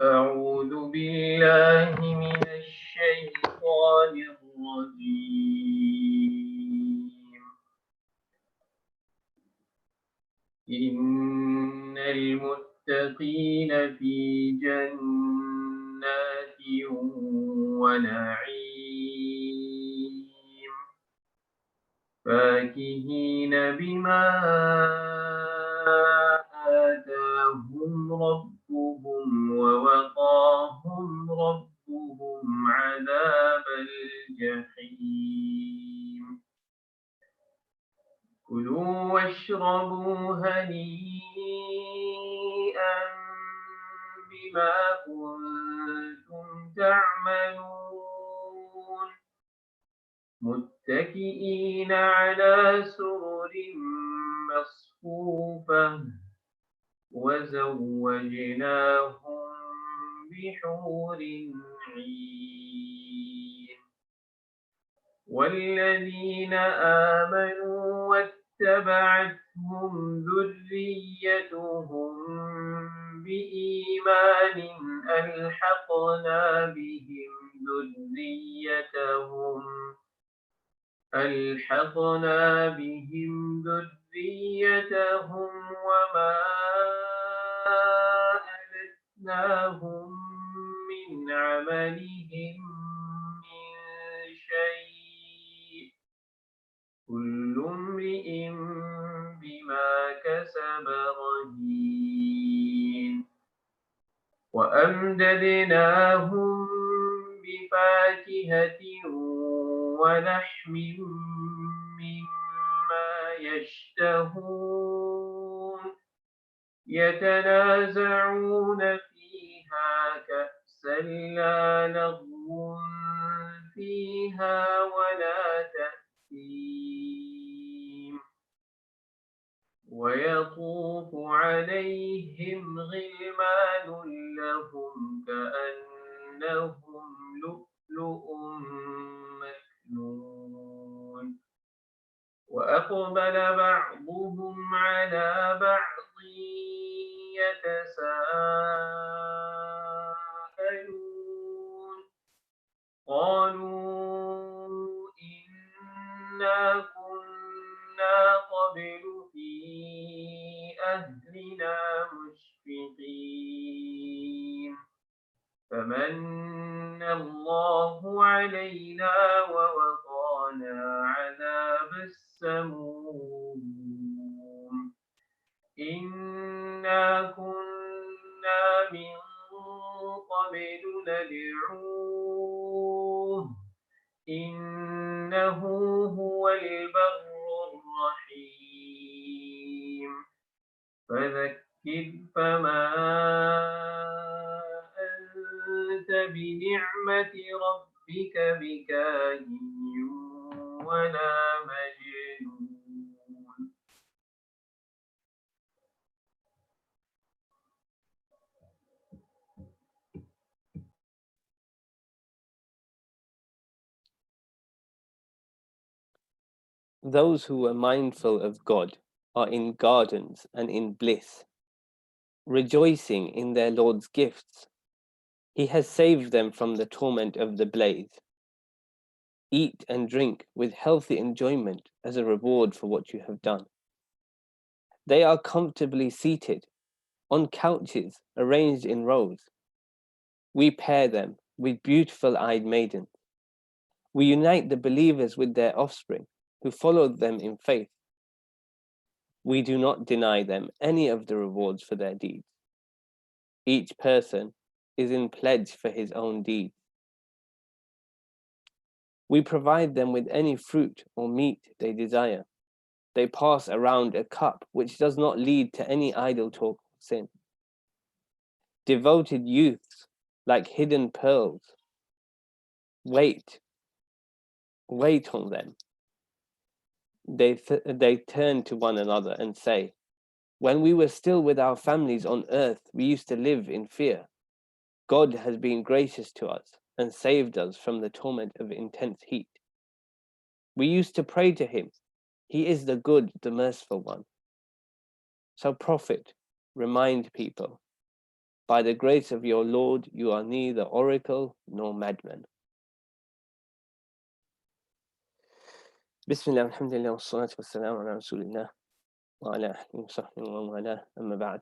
أعوذ بالله من الشيطان الرجيم. إن المتقين في جنات ونعيم فاكهين بما آتاهم ربهم ووقاهم ربهم عذاب الجحيم. كلوا واشربوا هنيئا بما كنتم تعملون متكئين على سرر مصفوفة وزوجناهم بحور عين. والذين آمنوا واتبعتهم ذريتهم بإيمان ألحقنا بهم ذريتهم وما ألتناهم من عملهم من شيء كل امرئ بما كسب رهين. وأمددناهم بفاكهة ولحم مما يشتهون يتنازعون فيها كأسا لا لغو فيها ولا تأثيم. ويطوف عليهم غلمان لهم كأنهم لؤلؤ مكنون. وأقبل بعضهم على بعض يتساءلون قالوا إنا كنا قبل في أهلنا مشفقين فمن الله علينا ووقانا عذاب السموم. إنا كنا من قبل ندعوه إنه هو البر الرحيم. فذكر فما أنت بنعمة ربك بكاهن ولا مجنون. Those who are mindful of God are in gardens and in bliss, rejoicing in their Lord's gifts. He has saved them from the torment of the blaze. Eat and drink with healthy enjoyment as a reward for what you have done. They are comfortably seated on couches arranged in rows. We pair them with beautiful-eyed maidens. We unite the believers with their offspring, who followed them in faith. We do not deny them any of the rewards for their deeds. Each person is in pledge for his own deed. We provide them with any fruit or meat they desire. They pass around a cup which does not lead to any idle talk or sin. Devoted youths, like hidden pearls, wait on them. They turn to one another and say, when we were still with our families on earth, we used to live in fear. God has been gracious to us and saved us from the torment of intense heat. We used to pray to him. He is the good, the merciful one. So prophet, remind people. By the grace of your Lord, you are neither oracle nor madman. Bismillah, alhamdulillah, wassalatu wassalamu ala rasulillah wa ala ahlihi wa sahbihi wa wala, amma ba'd.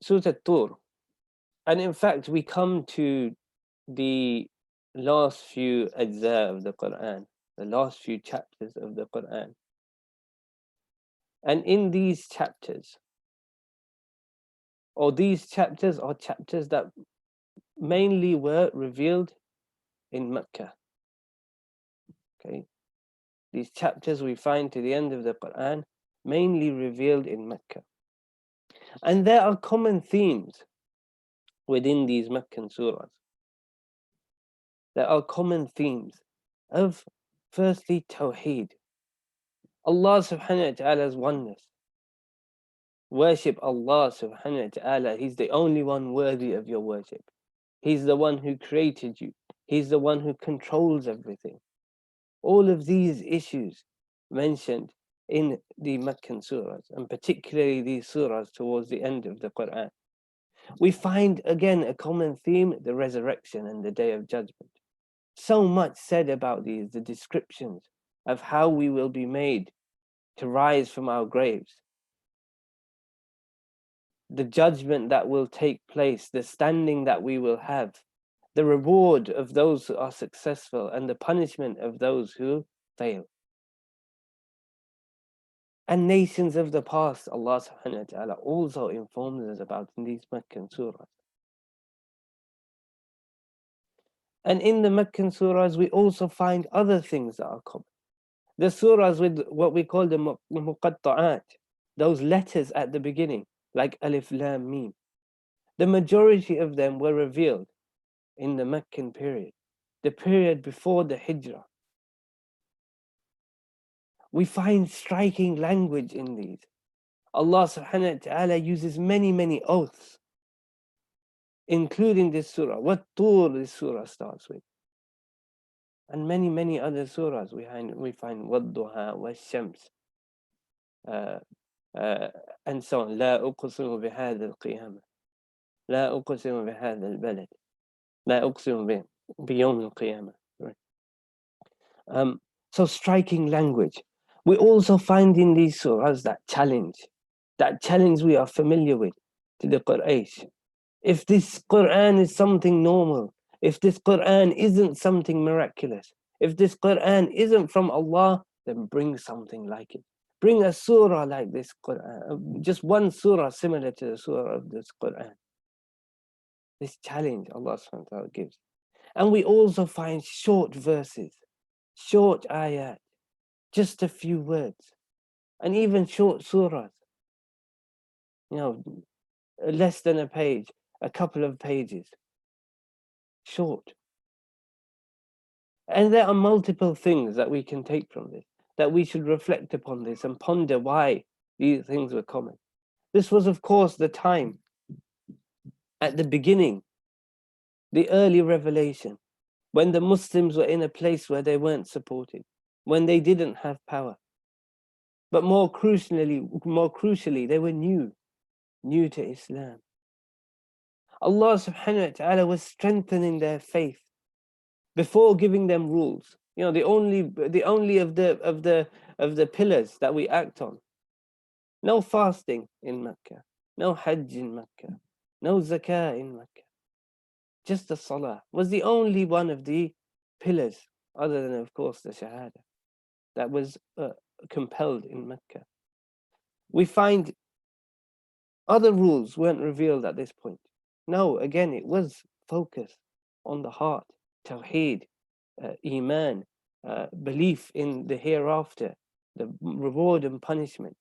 Surah At-Tur. And in fact, we come to the last few ajza of the Quran, the last few chapters of the Quran. And in these chapters, these chapters are chapters that mainly were revealed in Mecca. Okay, these chapters we find to the end of the Quran mainly revealed in Mecca. And there are common themes within these Meccan surahs. There are common themes of, firstly, Tawheed. Allah subhanahu wa ta'ala's oneness. Worship Allah subhanahu wa ta'ala. He's the only one worthy of your worship. He's the one who created you. He's the one who controls everything. All of these issues mentioned in the Meccan surahs, and particularly these surahs towards the end of the Quran. We find again a common theme, the resurrection and the day of judgment. So much said about these, the descriptions of how we will be made to rise from our graves, the judgment that will take place, the standing that we will have, the reward of those who are successful and the punishment of those who fail. And nations of the past, Allah subhanahu wa ta'ala also informs us about in these Meccan surahs. And in the Meccan surahs, we also find other things that are common. The surahs with what we call the muqatta'at, those letters at the beginning, like Alif Lam Mim. The majority of them were revealed in the Meccan period, the period before the Hijrah. We find striking language in these. Allah subhanahu wa ta'ala uses many oaths, including this surah. What tur this surah starts with. And many other surahs we find Wadduha, Wash-Shams, and so on. لا أقسم بهذا القيامة لا أقسم بهذا البلد لا أقسم بيوم القيامة. So striking language. We also find in these surahs that challenge we are familiar with to the Quraysh. If this Quran is something normal, if this Quran isn't something miraculous, if this Quran isn't from Allah, then bring something like it. Bring a surah like this Quran, just one surah similar to the surah of this Quran. This challenge Allah subhanahu wa ta'ala gives. And we also find short verses, short ayat, just a few words, and even short surahs. Less than a page, a couple of pages, short. And there are multiple things that we can take from this, that we should reflect upon this and ponder why these things were common. This was, of course, the time at the beginning, the early revelation, when the Muslims were in a place where they weren't supported, when they didn't have power. But more crucially, they were new to Islam. Allah subhanahu wa ta'ala was strengthening their faith before giving them rules. The only of the pillars that we act on. No fasting in Mecca, no Hajj in Mecca, no Zakah in Mecca. Just the Salah was the only one of the pillars, other than, of course, the Shahada, that was compelled in Mecca. We find other rules weren't revealed at this point. No, again, it was focused on the heart, Tawheed, Iman, belief in the hereafter, the reward and punishment.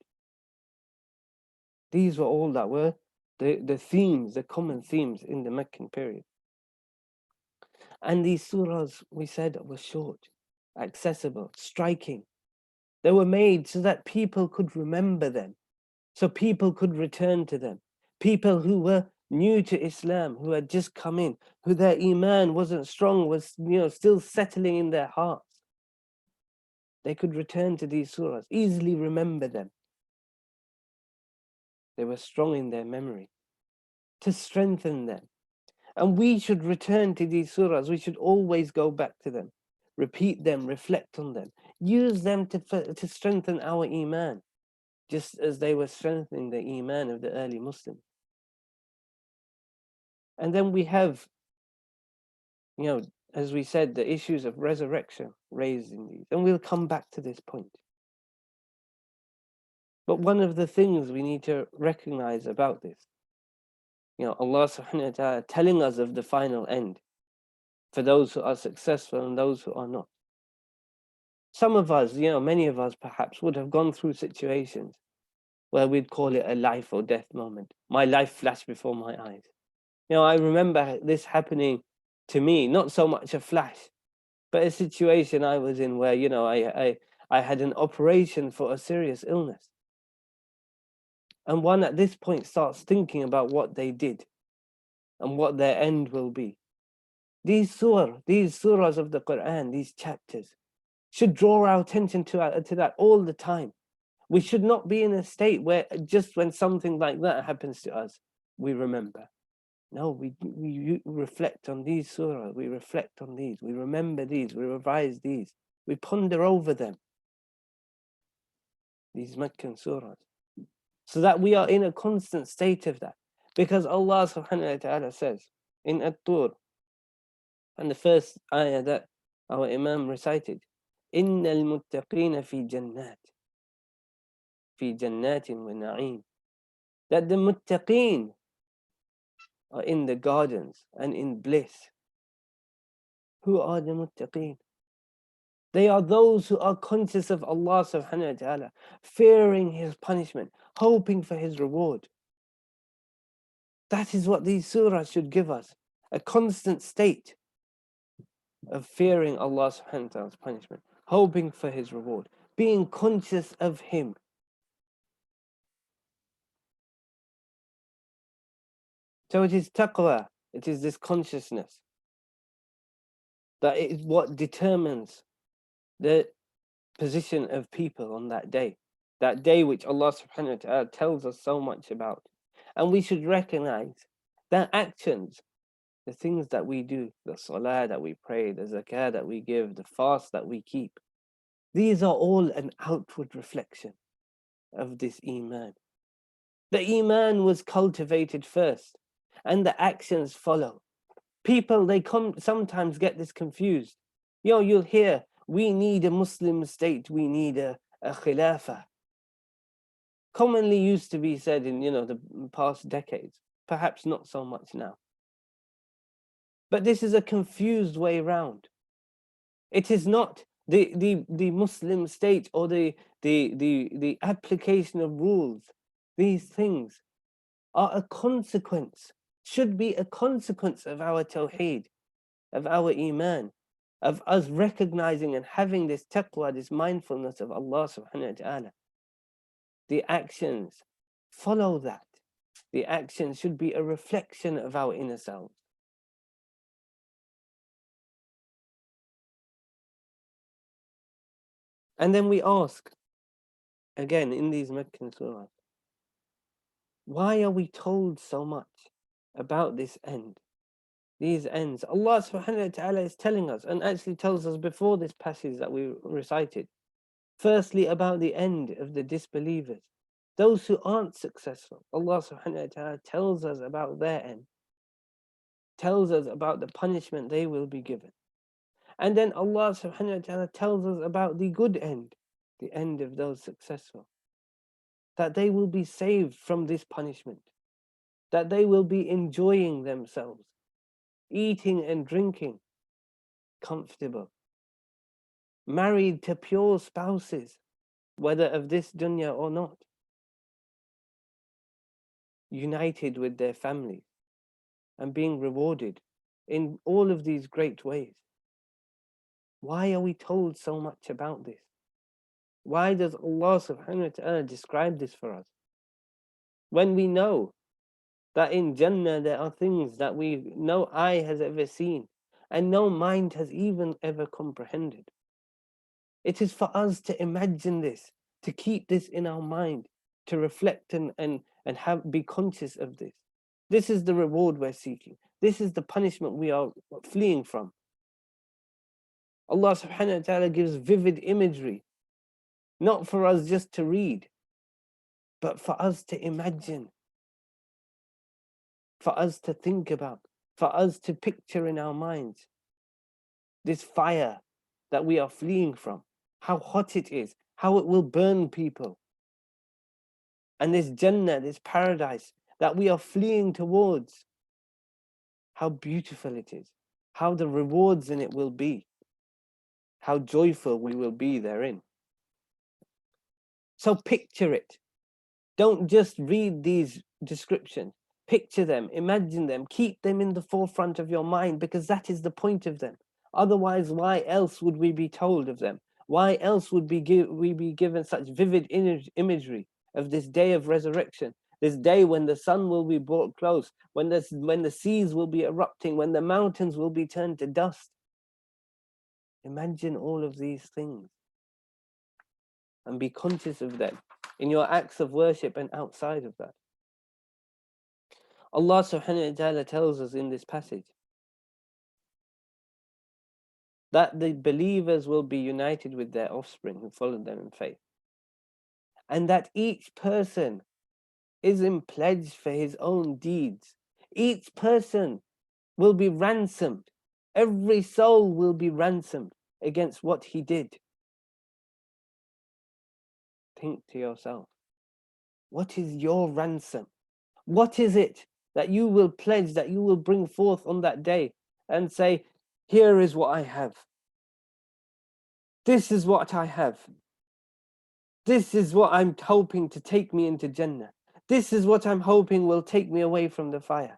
These were all that were the themes, the common themes in the Meccan period. And these surahs, we said, were short, accessible, striking. They were made so that people could remember them, so people could return to them. People who were new to Islam, who had just come in, who their Iman wasn't strong, was still settling in their hearts. They could return to these surahs, easily remember them. They were strong in their memory to strengthen them. And we should return to these surahs. We should always go back to them, repeat them, reflect on them, use them to strengthen our iman, just as they were strengthening the iman of the early Muslims. And then we have, as we said, the issues of resurrection raised in these. And we'll come back to this point. But one of the things we need to recognize about this, Allah subhanahu wa ta'ala telling us of the final end for those who are successful and those who are not. Some of us, many of us perhaps would have gone through situations where we'd call it a life or death moment. My life flashed before my eyes. I remember this happening to me, not so much a flash, but a situation I was in where, I had an operation for a serious illness. And one at this point starts thinking about what they did and what their end will be. These surahs of the Quran, these chapters, should draw our attention to that all the time. We should not be in a state where just when something like that happens to us, we remember. No, we reflect on these surahs, we reflect on these, we remember these, we revise these, we ponder over them, these Meccan surahs, so that we are in a constant state of that. Because Allah subhanahu wa ta'ala says in At-Tur, and the first ayah that our Imam recited, إِنَّ الْمُتَّقِينَ فِي جَنَّاتٍ وَنَعِيمٍ, that the muttaqeen are in the gardens and in bliss. Who are the muttaqeen? They are those who are conscious of Allah subhanahu wa ta'ala, fearing His punishment, hoping for His reward. That is what these surahs should give us, a constant state of fearing Allah subhanahu wa ta'ala's punishment, hoping for His reward, being conscious of Him. So it is taqwa, it is this consciousness that is what determines the position of people on that day which Allah subhanahu wa ta'ala tells us so much about. And we should recognize that actions, the things that we do, the salah that we pray, the zakah that we give, the fast that we keep, these are all an outward reflection of this iman. The iman was cultivated first and the actions follow. People, they sometimes get this confused. You'll hear, we need a Muslim state, we need a khilafah. Commonly used to be said in, the past decades, perhaps not so much now. But this is a confused way round. It is not the Muslim state or the application of rules. These things are a consequence, should be a consequence of our tawheed, of our iman, of us recognizing and having this taqwa, this mindfulness of Allah subhanahu wa ta'ala. The actions follow that. The actions should be a reflection of our inner selves. And then we ask, again in these Meccan surahs, why are we told so much about this end? These ends. Allah subhanahu wa ta'ala is telling us, and actually tells us before this passage that we recited, firstly about the end of the disbelievers, those who aren't successful. Allah subhanahu wa ta'ala tells us about their end, tells us about the punishment they will be given. And then Allah subhanahu wa ta'ala tells us about the good end, the end of those successful, that they will be saved from this punishment, that they will be enjoying themselves, eating and drinking, comfortable, married to pure spouses, whether of this dunya or not, united with their families and being rewarded in all of these great ways. Why are we told so much about this? Why does Allah subhanahu wa ta'ala describe this for us? When we know that in Jannah there are things that no eye has ever seen and no mind has even ever comprehended. It is for us to imagine this, to keep this in our mind, to reflect and be conscious of this. This is the reward we're seeking. This is the punishment we are fleeing from. Allah subhanahu wa ta'ala gives vivid imagery, not for us just to read, but for us to imagine, for us to think about, for us to picture in our minds this fire that we are fleeing from, how hot it is, how it will burn people. And this Jannah, this paradise that we are fleeing towards, how beautiful it is, how the rewards in it will be, how joyful we will be therein. So picture it. Don't just read these descriptions. Picture them, imagine them, keep them in the forefront of your mind, because that is the point of them. Otherwise, why else would we be told of them? Why else would we be given such vivid imagery of this day of resurrection, this day when the sun will be brought close, when the seas will be erupting, when the mountains will be turned to dust? Imagine all of these things and be conscious of them in your acts of worship and outside of that. Allah subhanahu wa ta'ala tells us in this passage that the believers will be united with their offspring who followed them in faith, and that each person is in pledge for his own deeds. Each person will be ransomed. Every soul will be ransomed against what he did. Think to yourself, what is your ransom? What is it that you will pledge, that you will bring forth on that day and say, here is what I have. This is what I have. This is what I'm hoping to take me into Jannah. This is what I'm hoping will take me away from the fire.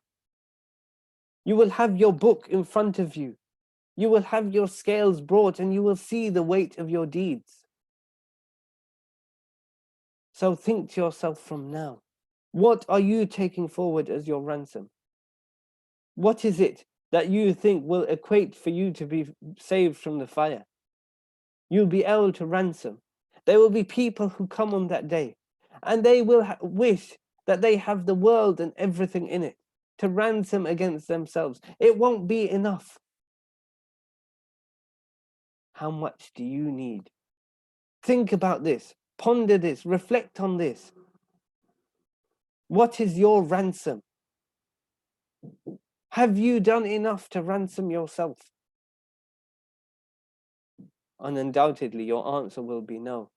You will have your book in front of you. You will have your scales brought and you will see the weight of your deeds. So think to yourself from now, what are you taking forward as your ransom? What is it that you think will equate for you to be saved from the fire? You'll be able to ransom. There will be people who come on that day and they will wish that they have the world and everything in it to ransom against themselves. It won't be enough. How much do you need? Think about this, ponder this, reflect on this. What is your ransom? Have you done enough to ransom yourself? And undoubtedly your answer will be no.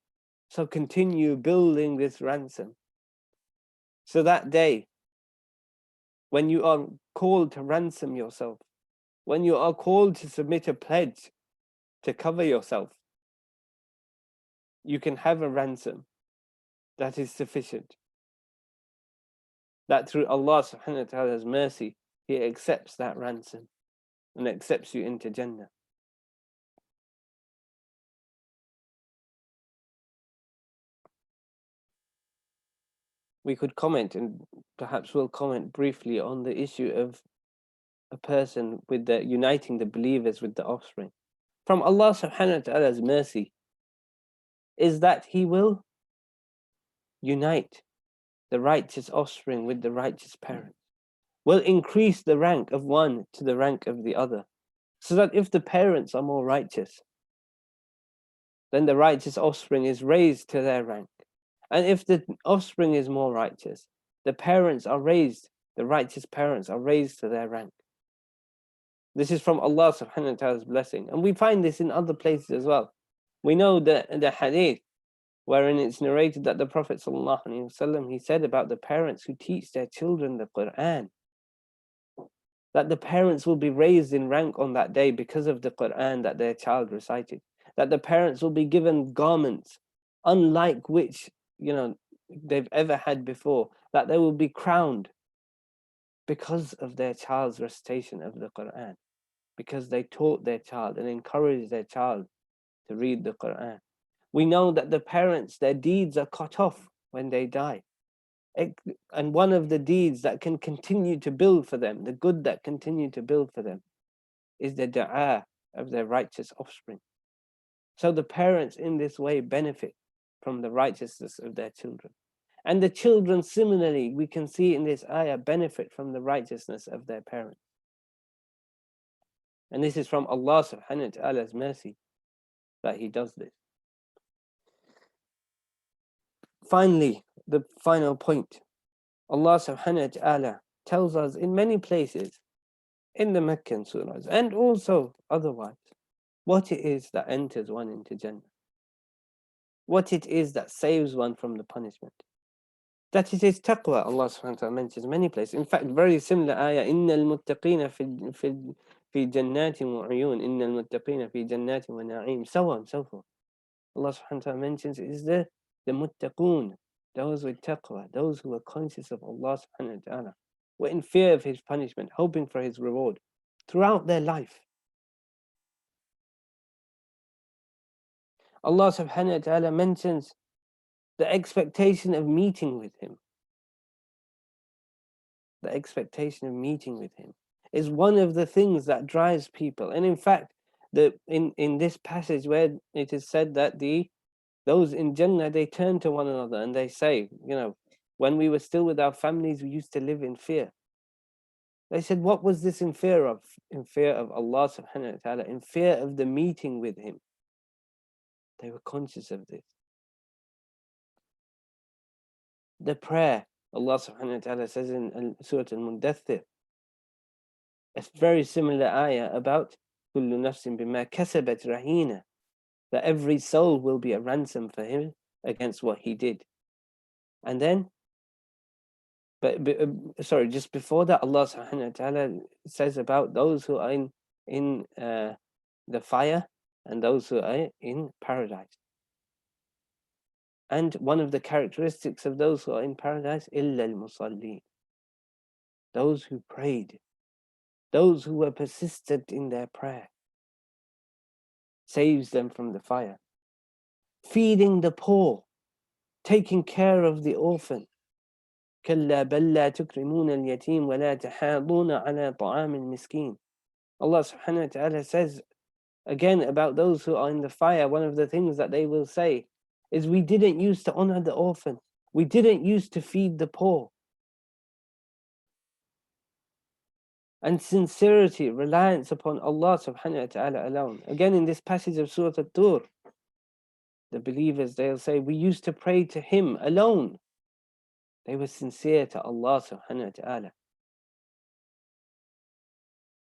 So continue building this ransom. So that day, when you are called to ransom yourself, when you are called to submit a pledge to cover yourself, you can have a ransom that is sufficient. That through Allah subhanahu wa ta'ala's mercy, He accepts that ransom and accepts you into Jannah. We could comment, and perhaps we'll comment briefly on the issue of a person with uniting the believers with the offspring. From Allah subhanahu wa ta'ala's mercy is that He will unite the righteous offspring with the righteous parents, will increase the rank of one to the rank of the other, so that if the parents are more righteous, then the righteous offspring is raised to their rank. And if the offspring is more righteous, the parents are raised, the righteous parents are raised to their rank. This is from Allah subhanahu wa ta'ala's blessing. And we find this in other places as well. We know that the hadith, wherein it's narrated that the Prophet sallallahu alaihi wasallam, he said about the parents who teach their children the Quran, that the parents will be raised in rank on that day because of the Quran that their child recited. That the parents will be given garments unlike which, they've ever had before. That they will be crowned because of their child's recitation of the Quran, because they taught their child and encouraged their child to read the Quran. We know that the parents, their deeds are cut off when they die. And one of the deeds that can continue to build for them, the good that continue to build for them, is the dua of their righteous offspring. So the parents in this way benefit from the righteousness of their children. And the children, similarly, we can see in this ayah, benefit from the righteousness of their parents. And this is from Allah subhanahu wa ta'ala's mercy that He does this. Finally, the final point. Allah subhanahu wa ta'ala tells us in many places, in the Meccan surahs, and also otherwise, what it is that enters one into Jannah. What it is that saves one from the punishment. That it is taqwa, Allah subhanahu wa ta'ala mentions many places. In fact, very similar ayah, إِنَّ الْمُتَّقِينَ في جنات وعيون إن المتقين في جنات ونعيم so on so forth. Allah subhanahu wa ta'ala mentions is the muttaqun, those with taqwa, those who are conscious of Allah subhanahu wa ta'ala, were in fear of His punishment, hoping for His reward throughout their life. Allah subhanahu wa ta'ala mentions the expectation of meeting with Him. The expectation of meeting with Him is one of the things that drives people. And in fact, in this passage where it is said that those in Jannah, they turn to one another and they say, when we were still with our families, we used to live in fear. They said, what was this in fear of? In fear of Allah subhanahu wa ta'ala, in fear of the meeting with Him. They were conscious of this. The prayer, Allah subhanahu wa ta'ala says in Surah Al-Mundathir, a very similar ayah about كُلُّ نَفْسٍ بِمَا كَسَبَتْ رَهِينَةٌ, that every soul will be a ransom for him against what he did. And then, just before that, Allah subhanahu wa ta'ala says about those who are in the fire and those who are in paradise. And one of the characteristics of those who are in paradise, إِلَّا الْمُصَلِّينَ, those who prayed, those who were persistent in their prayer, saves them from the fire. Feeding the poor, taking care of the orphan. كلا بل لا تكرمون اليتيم ولا تحاضون على طعام المسكين. Allah subhanahu wa ta'ala says again about those who are in the fire, one of the things that they will say is, we didn't used to honor the orphan, we didn't used to feed the poor. And sincerity, reliance upon Allah subhanahu wa ta'ala alone. Again in this passage of Surah At-Tur, the believers, they'll say, we used to pray to Him alone. They were sincere to Allah subhanahu wa ta'ala.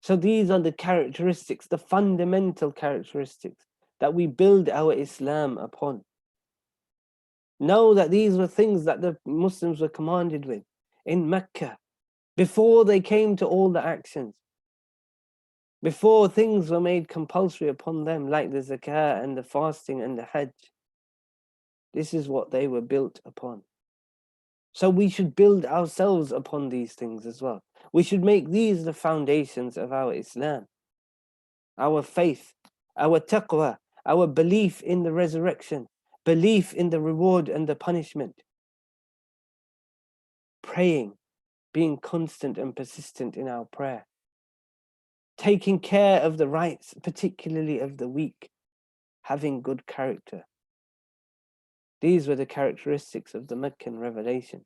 So these are the characteristics, the fundamental characteristics that we build our Islam upon. Know that these were things that the Muslims were commanded with in Mecca, before they came to all the actions, before things were made compulsory upon them, like the zakah and the fasting and the hajj. This is what they were built upon. So we should build ourselves upon these things as well. We should make these the foundations of our Islam, our faith, our taqwa, our belief in the resurrection, belief in the reward and the punishment. Praying, being constant and persistent in our prayer. Taking care of the rights, particularly of the weak. Having good character. These were the characteristics of the Meccan revelation.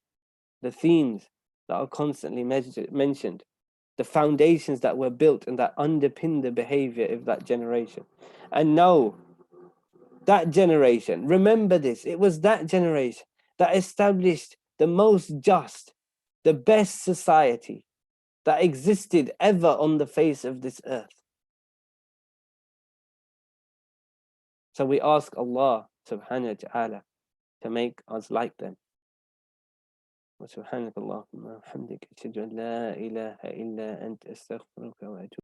The themes that are constantly mentioned. The foundations that were built and that underpin the behavior of that generation. And know that generation, remember this, it was that generation that established the most just, the best society that existed ever on the face of this earth. So we ask Allah subhanahu wa ta'ala to make us like them. وسبحانك اللهم وبحمدك أشهد أن لا إله إلا أنت أستغفرك وأتوب